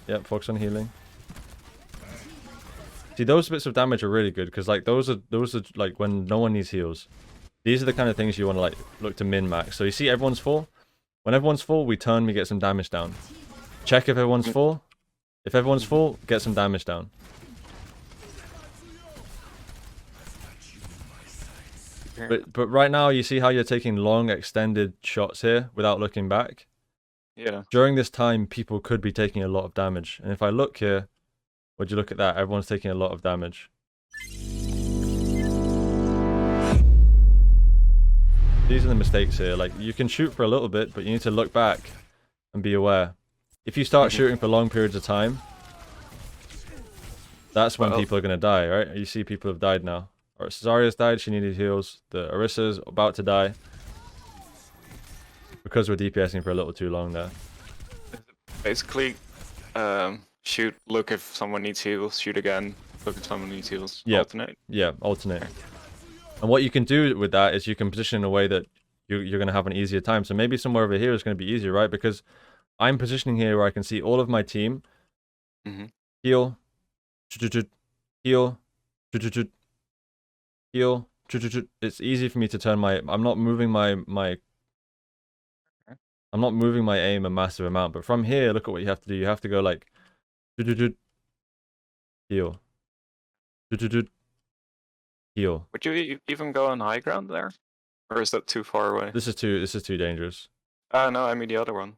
Yep, focus on healing. See, those bits of damage are really good because like those are like when no one needs heals. These are the kind of things you want to like look to min max. So you see everyone's full. When everyone's full, we turn, we get some damage down. Check if everyone's full. If everyone's full, get some damage down. But right now, you see how you're taking long, extended shots here without looking back? Yeah. During this time, people could be taking a lot of damage. And if I look here, would you look at that? Everyone's taking a lot of damage. These are the mistakes here. Like, you can shoot for a little bit, but you need to look back and be aware. If you start shooting for long periods of time, that's when people are going to die, right? You see people have died now. Or Zarya's died, she needed heals. The Orissa's about to die. Because we're DPSing for a little too long there. Basically, shoot, look if someone needs heals, shoot again, look if someone needs heals, alternate. Yeah, alternate. And what you can do with that is you can position in a way that you're going to have an easier time. So maybe somewhere over here is going to be easier, right? Because I'm positioning here where I can see all of my team. Heal. Heal. Heal. It's easy for me to turn my... I'm not moving my aim a massive amount. But from here, look at what you have to do. You have to go like... Heal. Heal. Would you even go on high ground there? Or is that too far away? This is too dangerous. No, I mean the other one.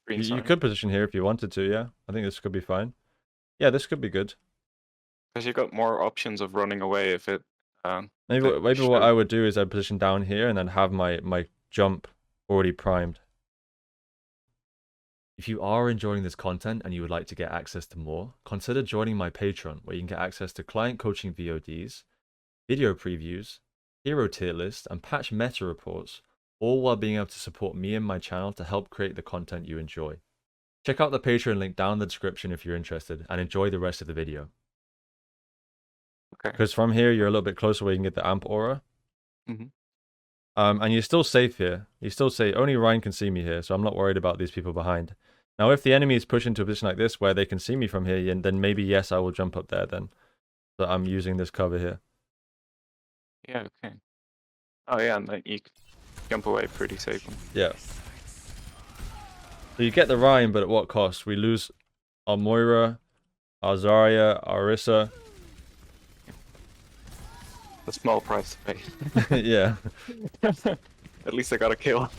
You could position here if you wanted to, yeah. I think this could be fine. Yeah, this could be good. Because you've got more options of running away if it... maybe what I would do is I'd position down here and then have my jump already primed. If you are enjoying this content and you would like to get access to more, consider joining my Patreon, where you can get access to client coaching VODs, video previews, hero tier list, and patch meta reports, all while being able to support me and my channel to help create the content you enjoy. Check out the Patreon link down in the description if you're interested, and enjoy the rest of the video. Okay. Because from here, you're a little bit closer where you can get the amp aura. And you're still safe here. You're still safe. Only Ryan can see me here, so I'm not worried about these people behind. Now, if the enemy is pushed into a position like this where they can see me from here, then maybe, yes, I will jump up there then. But I'm using this cover here. Yeah, okay. Oh, yeah, and you jump away pretty safely. Yeah. So you get the Ryan, but at what cost? We lose our Moira, our Zarya, our Orisa. A small price to pay. Yeah. At least I got a kill.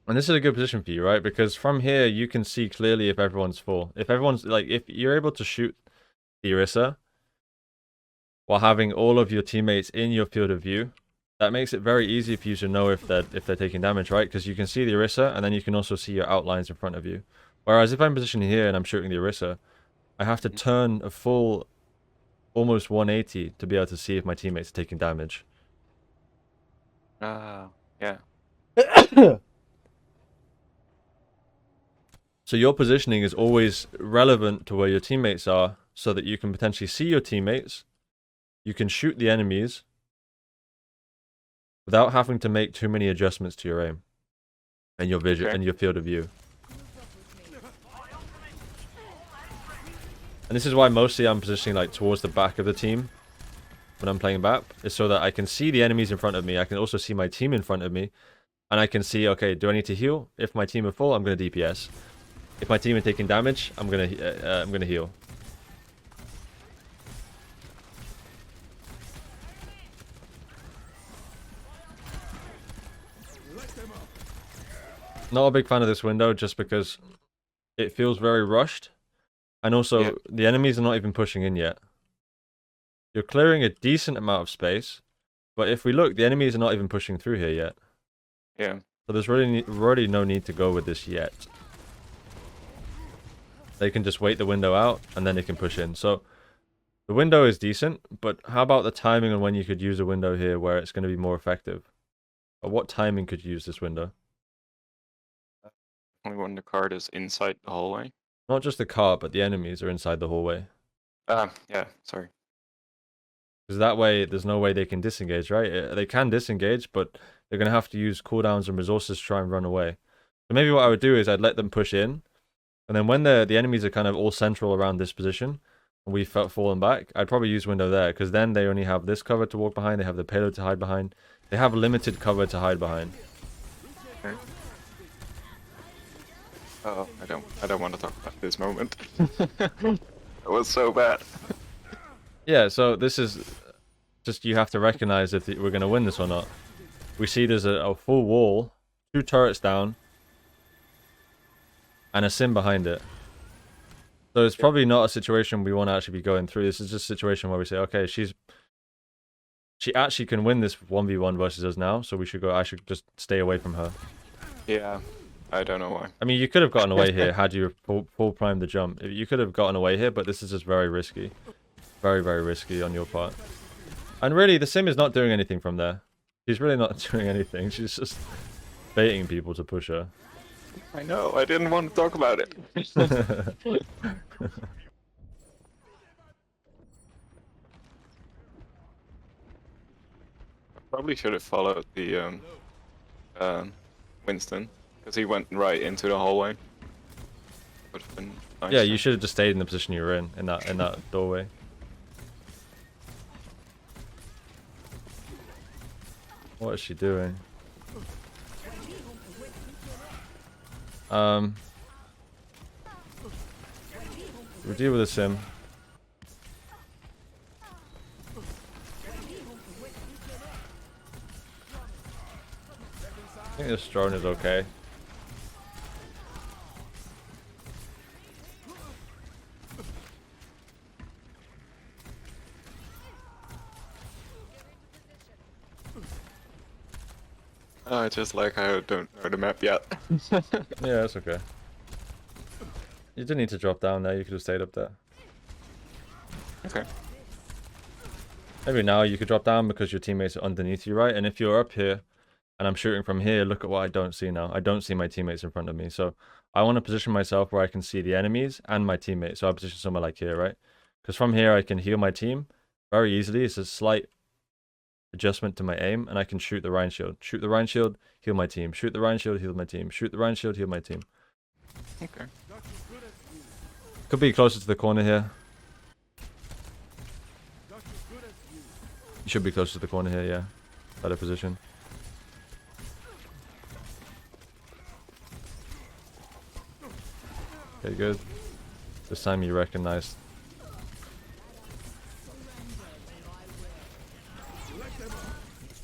And this is a good position for you, right? Because from here, you can see clearly if everyone's full. If everyone's, like, if you're able to shoot the Orisa while having all of your teammates in your field of view, that makes it very easy for you to know if they're taking damage, right? Because you can see the Orisa, and then you can also see your outlines in front of you. Whereas if I'm positioned here and I'm shooting the Orisa, I have to turn a full, almost 180 to be able to see if my teammates are taking damage. Yeah. So your positioning is always relevant to where your teammates are, so that you can potentially see your teammates, you can shoot the enemies, without having to make too many adjustments to your aim, and your vision, and your field of view. And this is why mostly I'm positioning like towards the back of the team when I'm playing BAP, is so that I can see the enemies in front of me, I can also see my team in front of me, and I can see, okay, do I need to heal? If my team are full, I'm going to DPS. If my team are taking damage, I'm gonna heal. Not a big fan of this window, just because it feels very rushed, and also the enemies are not even pushing in yet. You're clearing a decent amount of space, but if we look, the enemies are not even pushing through here yet. Yeah. So there's really no need to go with this yet. They can just wait the window out, and then they can push in. So, the window is decent, but how about the timing on when you could use a window here where it's going to be more effective? Or what timing could you use this window? only when the card is inside the hallway. Not just the cart, but the enemies are inside the hallway. Yeah, sorry. Because that way, there's no way they can disengage, right? They can disengage, but they're going to have to use cooldowns and resources to try and run away. So maybe what I would do is I'd let them push in, and then when the enemies are kind of all central around this position, and we've fallen back, I'd probably use window there, because then they only have this cover to walk behind, they have the payload to hide behind, they have limited cover to hide behind. Okay. Oh, I don't want to talk about this moment. It was so bad. Yeah, so this is just, you have to recognize if we're going to win this or not. We see there's a full wall, 2 turrets down, and a sim behind it. So it's probably not a situation we want to actually be going through. This is just a situation where we say, okay, she actually can win this 1v1 versus us now, so I should just stay away from her. Yeah, I don't know why. I mean, you could have gotten away here had you full primed the jump. You could have gotten away here, but this is just very risky. Very, very risky on your part. And really, the sim is not doing anything from there. She's really not doing anything. She's just baiting people to push her. I know, I didn't want to talk about it. Probably should have followed the Winston, because he went right into the hallway. Would have been nice. Yeah, you should have just stayed in the position you were in that doorway. What is she doing? We'll deal with the sim. I think this drone is okay. I just like I don't know the map yet. Yeah, that's okay. You didn't need to drop down there, you could have stayed up there. Okay. Maybe now you could drop down because your teammates are underneath you, right? And if you're up here and I'm shooting from here, look at what I don't see now. I don't see my teammates in front of me. So I want to position myself where I can see the enemies and my teammates. So I position somewhere like here, right? Because from here I can heal my team very easily. It's a slight adjustment to my aim, and I can shoot the Rhine shield. Shoot the Rhine shield, heal my team. Shoot the Rhine shield, heal my team. Shoot the Rhine shield, heal my team. Okay. Could be closer to the corner here. You should be closer to the corner here, yeah. Better position. Okay, good. This time you recognized.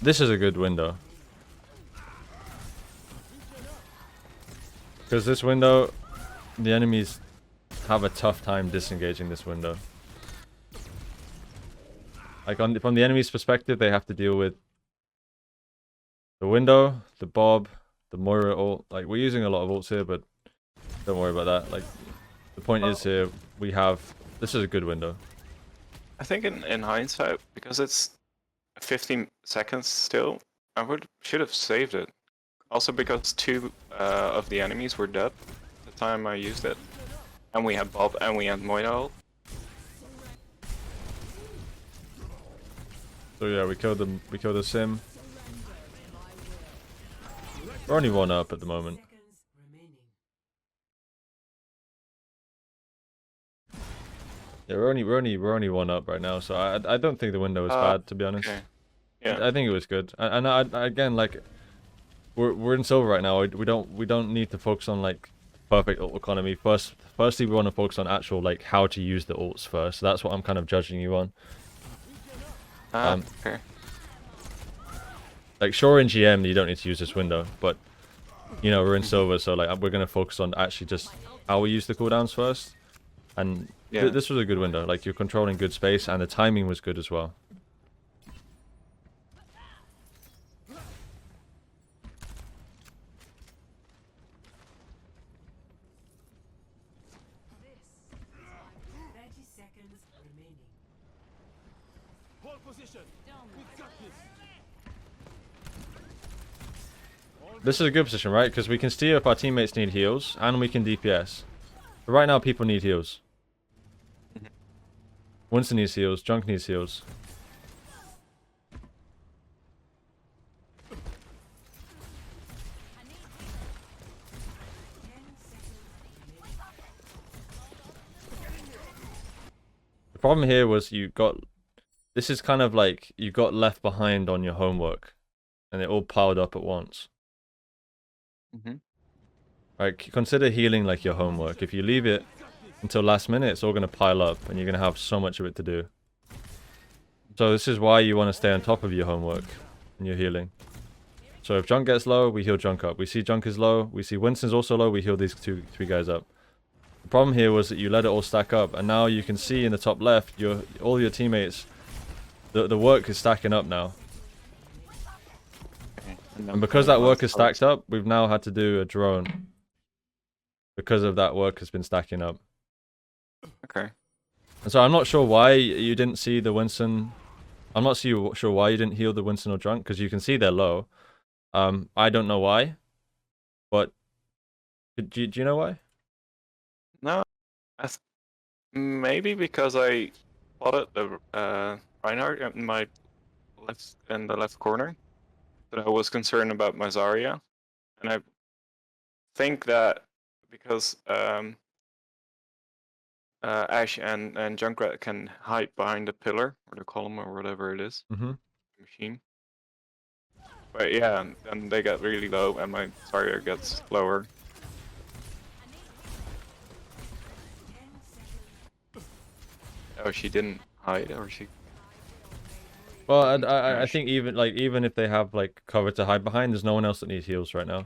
This is a good window. Because this window, the enemies have a tough time disengaging this window. Like from the enemy's perspective, they have to deal with the window, the Bob, the Moira ult. Like, we're using a lot of ults here, but don't worry about that. Like, the point is here, we have... This is a good window. I think in hindsight, because it's 15 seconds still, I should have saved it. Also because 2 of the enemies were dead at the time I used it. And we had Bob and we had Moira ult. So yeah, we killed them. We killed the sim. We're only 1 up at the moment. Yeah, we're only 1 up right now. So I don't think the window is bad, to be honest. Okay. Yeah. I think it was good. And again, like, we're in silver right now. We don't need to focus on like perfect ult economy. Firstly, we want to focus on actual like how to use the ults first. So that's what I'm kind of judging you on. Okay. Like, sure, in GM you don't need to use this window, but you know, we're in silver, so like we're gonna focus on actually just how we use the cooldowns first. And Yeah. this was a good window. Like, you're controlling good space, and the timing was good as well. This is a good position, right? Because we can see if our teammates need heals, and we can DPS. But right now, people need heals. Winston needs heals. Junk needs heals. The problem here was you got... This is kind of like you got left behind on your homework. And it all piled up at once. Right, consider healing like your homework. If you leave it until last minute, it's all going to pile up. And you're going to have so much of it to do. So this is why you want to stay on top of your homework and your healing. So if Junk gets low, we heal Junk up. We see Junk is low. We see Winston's also low. We heal these three guys up. The problem here was that you let it all stack up. And now you can see in the top left, all your teammates, the work is stacking up now. And because that work is stacked up, we've now had to do a drone. Because of that work has been stacking up. Okay. And so I'm not sure why you didn't see the Winston. I'm not sure why you didn't heal the Winston or Drunk, because you can see they're low. I don't know why. But do you know why? No, maybe because I spotted the Reinhardt in the left corner. That I was concerned about my Zarya, and I think that because Ash and Junkrat can hide behind the pillar or the column or whatever it is, machine. But yeah, and they get really low, and my Zarya gets lower. Oh, she didn't hide, or she. Well, I think even if they have like cover to hide behind, there's no one else that needs heals right now.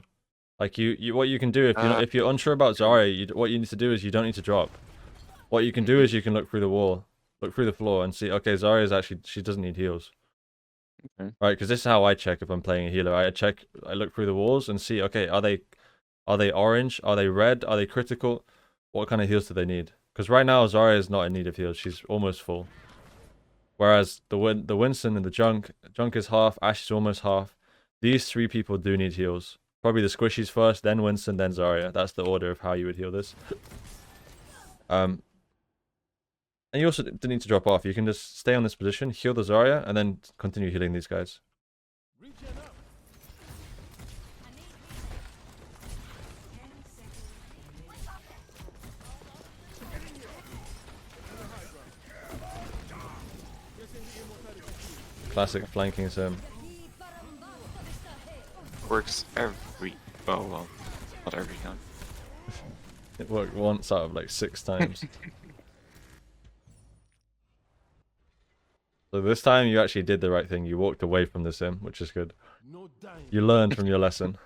Like what you can do if you're unsure about Zarya, what you need to do is you don't need to drop. What you can do is you can look through the wall, look through the floor, and see. Okay, Zarya's actually she doesn't need heals. Okay. Right, because this is how I check if I'm playing a healer. I look through the walls and see. Okay, are they orange? Are they red? Are they critical? What kind of heals do they need? Because right now Zarya is not in need of heals. She's almost full. Whereas the Winston and the Junk is half, Ash is almost half. These three people do need heals. Probably the squishies first, then Winston, then Zarya. That's the order of how you would heal this. And you also didn't need to drop off. You can just stay on this position, heal the Zarya, and then continue healing these guys. Classic flanking sim. Works every. Oh well, not every time. It worked once out of like 6 times. So this time you actually did the right thing. You walked away from the sim, which is good. You learned from your lesson.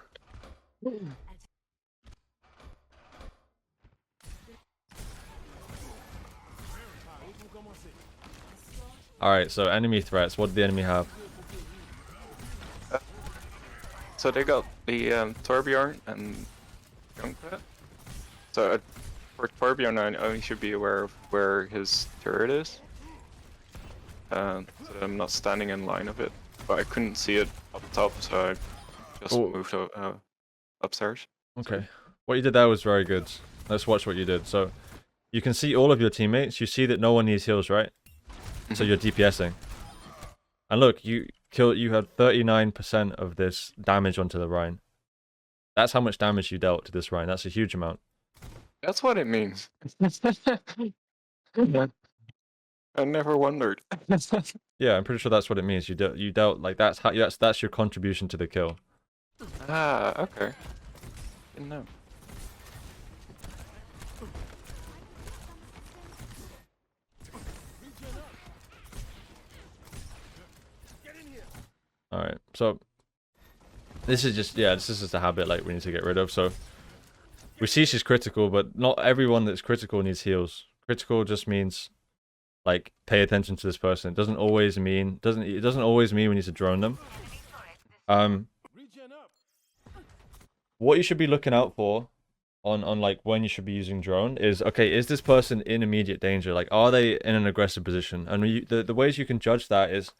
Alright, so enemy threats. What did the enemy have? So they got the Torbjorn and Junkrat. So for Torbjorn, I only should be aware of where his turret is. So that I'm not standing in line of it. But I couldn't see it up top, so I just moved upstairs. Okay. What you did there was very good. Let's watch what you did. So you can see all of your teammates. You see that no one needs heals, right? So you're DPSing. And look, you had 39% of this damage onto the Rhine. That's how much damage you dealt to this Rhine. That's a huge amount. That's what it means. I never wondered. Yeah, I'm pretty sure that's what it means. You dealt like that's your contribution to the kill. Ah, okay. Didn't know. Alright, so this is just a habit like we need to get rid of. So we see she's critical, but not everyone that's critical needs heals. Critical just means like pay attention to this person. It doesn't always mean we need to drone them. What you should be looking out for on like when you should be using drone is, okay, is this person in immediate danger? Like, are they in an aggressive position? And the ways you can judge that is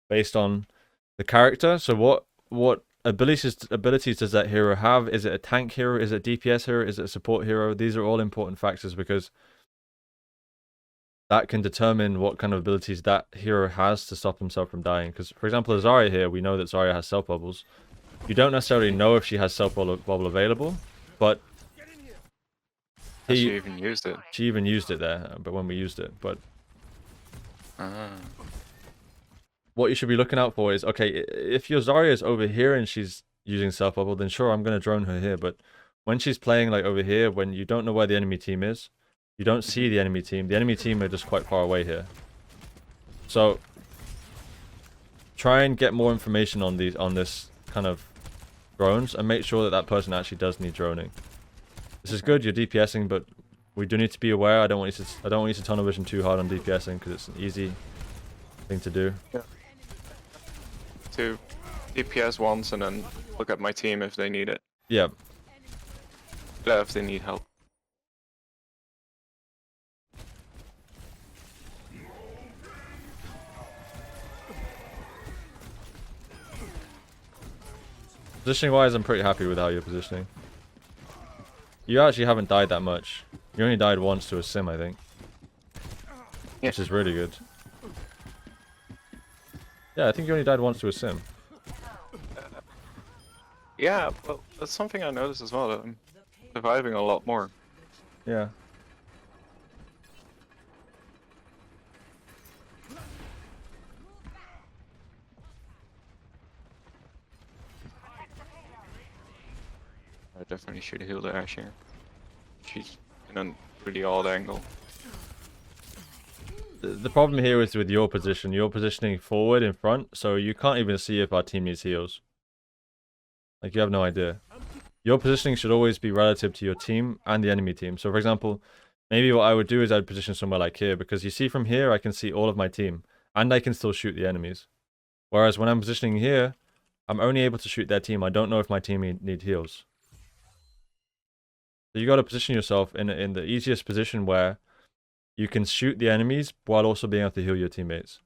based on the character. So what abilities does that hero have? Is it a tank hero? Is it a DPS hero? Is it a support hero? These are all important factors because that can determine what kind of abilities that hero has to stop himself from dying. Because, for example, Zarya here, we know that Zarya has self bubbles. You don't necessarily know if she has self bubble available, but She even used it. She even used it there, but when we used it. But what you should be looking out for is, okay, if your Zarya is over here and she's using self bubble, then sure, I'm gonna drone her here. But when she's playing like over here, when you don't know where the enemy team is, you don't see the enemy team. The enemy team are just quite far away here. So try and get more information on this kind of drones and make sure that that person actually does need droning. This is good, you're DPSing, but we do need to be aware. I don't want you to tunnel vision too hard on DPSing because it's an easy thing to do. Yeah. To DPS once and then look at my team if they need it. Yeah. Yeah, if they need help. Positioning wise, I'm pretty happy with how you're positioning. You actually haven't died that much. You only died once to a sim, I think. Yeah. Which is really good. Yeah, I think you only died once to a sim. Yeah, well, that's something I noticed as well. That I'm surviving a lot more. Yeah. I definitely should heal the Ashe here. She's in a really odd angle. The problem here is with your position. You're positioning forward in front, so you can't even see if our team needs heals. Like, you have no idea. Your positioning should always be relative to your team and the enemy team. So, for example, maybe what I would do is I'd position somewhere like here, because you see from here, I can see all of my team, and I can still shoot the enemies. Whereas when I'm positioning here, I'm only able to shoot their team. I don't know if my team need heals. So you got to position yourself in the easiest position where you can shoot the enemies while also being able to heal your teammates.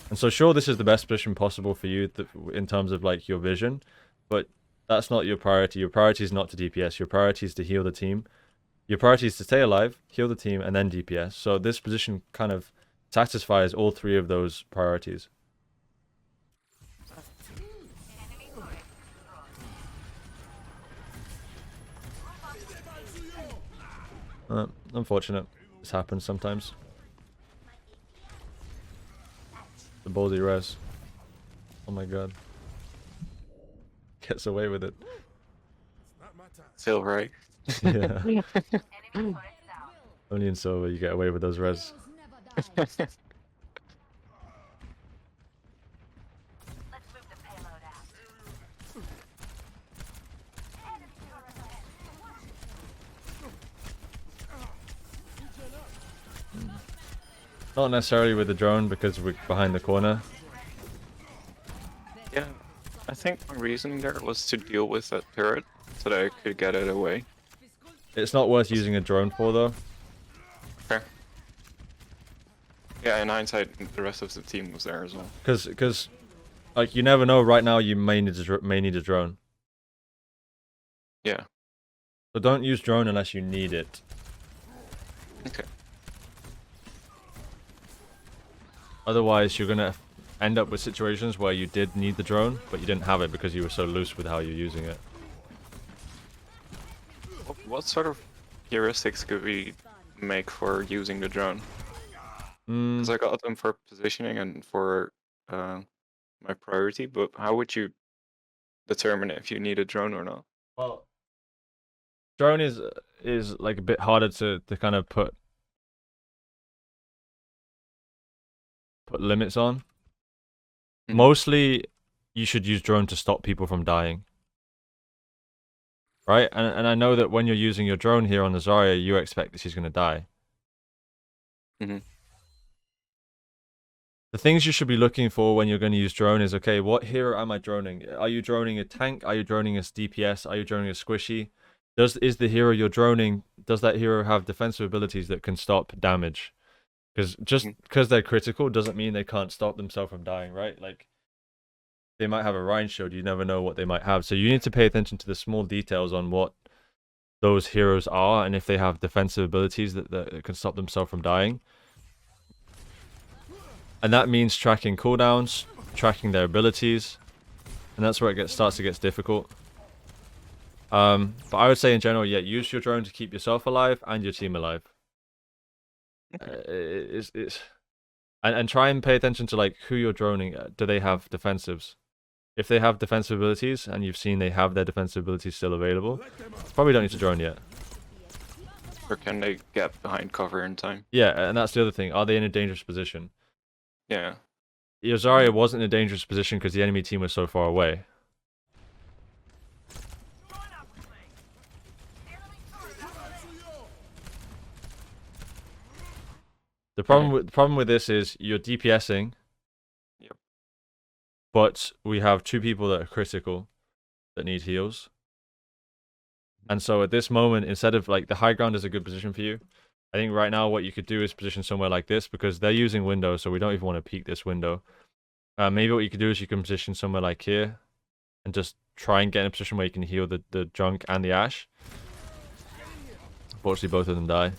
And so sure, this is the best position possible for you in terms of like your vision, but that's not your priority. Your priority is not to DPS. Your priority is to heal the team. Your priority is to stay alive, heal the team, and then DPS. So this position kind of satisfies all three of those priorities. Unfortunate. This happens sometimes. The ballsy res. Oh my god. Gets away with it. Feel right. Yeah. Only in Silver you get away with those res. Not necessarily with the drone because we're behind the corner. Yeah, I think my reasoning there was to deal with that turret so that I could get it away. It's not worth using a drone for though. Okay. Yeah, in hindsight, the rest of the team was there as well. Because, like, you never know. Right now, you may need a drone. Yeah. So don't use drone unless you need it. Okay. Otherwise, you're gonna end up with situations where you did need the drone, but you didn't have it because you were so loose with how you're using it. What sort of heuristics could we make for using the drone? Because I got them for positioning and for my priority, but how would you determine if you need a drone or not? Well, drone is like a bit harder to kind of put limits on. Mostly, you should use drone to stop people from dying. Right? And I know that when you're using your drone here on the Zarya, you expect that she's going to die. Mm-hmm. The things you should be looking for when you're going to use drone is, okay, what hero am I droning? Are you droning a tank? Are you droning a DPS? Are you droning a squishy? Is the hero you're droning, does that hero have defensive abilities that can stop damage? Because just because they're critical doesn't mean they can't stop themselves from dying, right? Like, they might have a Rhine shield. You never know what they might have. So you need to pay attention to the small details on what those heroes are and if they have defensive abilities that can stop themselves from dying. And that means tracking cooldowns, tracking their abilities, and that's where it starts to get difficult. But I would say in general, yeah, use your drone to keep yourself alive and your team alive. And try and pay attention to like who you're droning. Do they have defensives? If they have defensive abilities and you've seen they have their defensive abilities still available, probably don't need to drone yet. Or can they get behind cover in time? Yeah, and that's the other thing. Are they in a dangerous position? Yeah. Your Zarya wasn't in a dangerous position because the enemy team was so far away. The problem with this is you're DPSing. Yep. But we have 2 people that are critical that need heals. And so at this moment, instead of like the high ground is a good position for you, I think right now what you could do is position somewhere like this because they're using window, so we don't even want to peek this window. Maybe what you could do is you can position somewhere like here and just try and get in a position where you can heal the junk and the ash. Unfortunately, both of them die.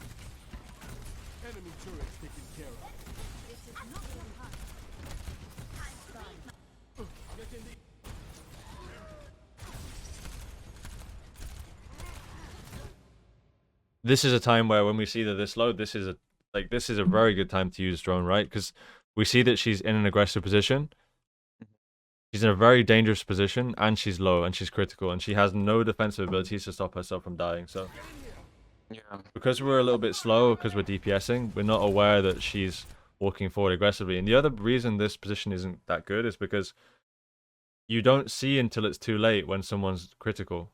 This is a time where when we see that this low, this is a very good time to use drone, right? Because we see that she's in an aggressive position. She's in a very dangerous position, and she's low, and she's critical, and she has no defensive abilities to stop herself from dying. So, yeah, because we're a little bit slow, because we're DPSing, we're not aware that she's walking forward aggressively. And the other reason this position isn't that good is because you don't see until it's too late when someone's critical.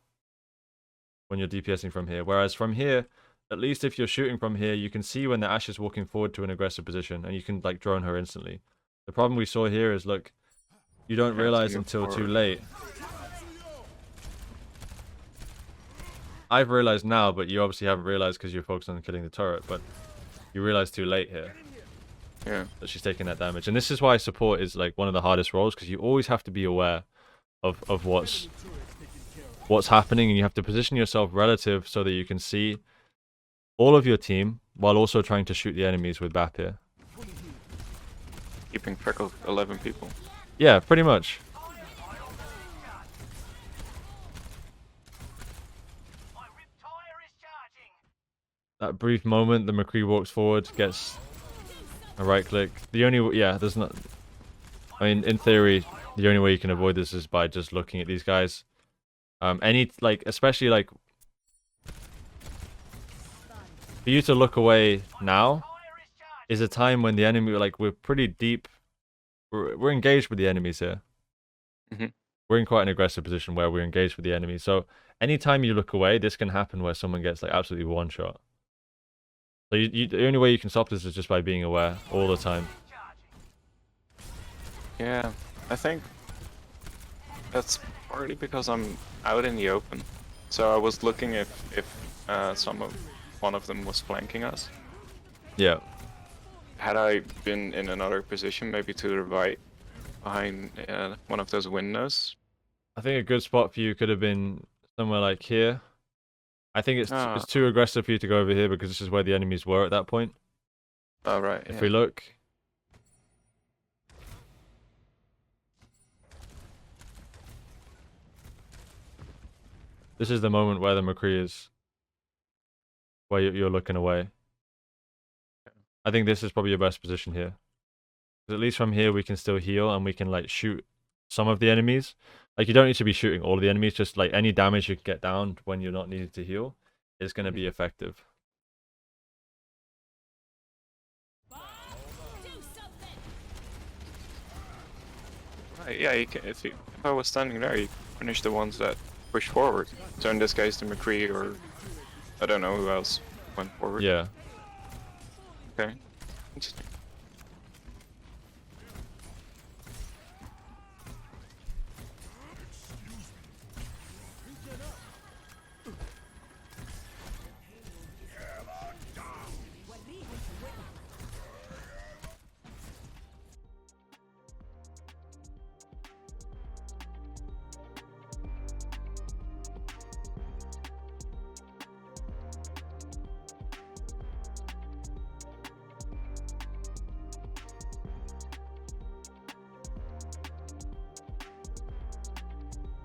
When you're DPSing from here, whereas from here, at least if you're shooting from here, you can see when the Ashe is walking forward to an aggressive position, and you can like drone her instantly. The problem we saw here is, look, you don't realize until too late. I've realized now, but you obviously haven't realized because you're focused on killing the turret. But you realize too late here. Yeah. That she's taking that damage, and this is why support is like one of the hardest roles because you always have to be aware of what's happening, and you have to position yourself relative so that you can see all of your team while also trying to shoot the enemies with BAP here. Keeping track of 11 people. Yeah, pretty much. That brief moment, the McCree walks forward, gets a right click. The only, yeah, there's not. I mean, in theory, the only way you can avoid this is by just looking at these guys. Especially like for you to look away now is a time when the enemy, like, we're pretty deep. We're engaged with the enemies here. We're in quite an aggressive position where we're engaged with the enemy. So anytime you look away, this can happen where someone gets like absolutely one shot. So the only way you can stop this is just by being aware all the time. Yeah, I think that's partly because I'm out in the open. So I was looking if one of them was flanking us. Yeah. Had I been in another position, maybe to the right, behind one of those windows. I think a good spot for you could have been somewhere like here. I think it's too aggressive for you to go over here because this is where the enemies were at that point. Oh, right. If we look. This is the moment where the McCree is. Where you're looking away. I think this is probably your best position here. At least from here we can still heal and we can like shoot some of the enemies. Like, you don't need to be shooting all of the enemies, just like any damage you can get down when you're not needed to heal is going to be effective. Right, yeah, if I was standing there, you punish the ones that push forward. So in this case, the McCree, or I don't know who else went forward. Yeah. Okay. Interesting.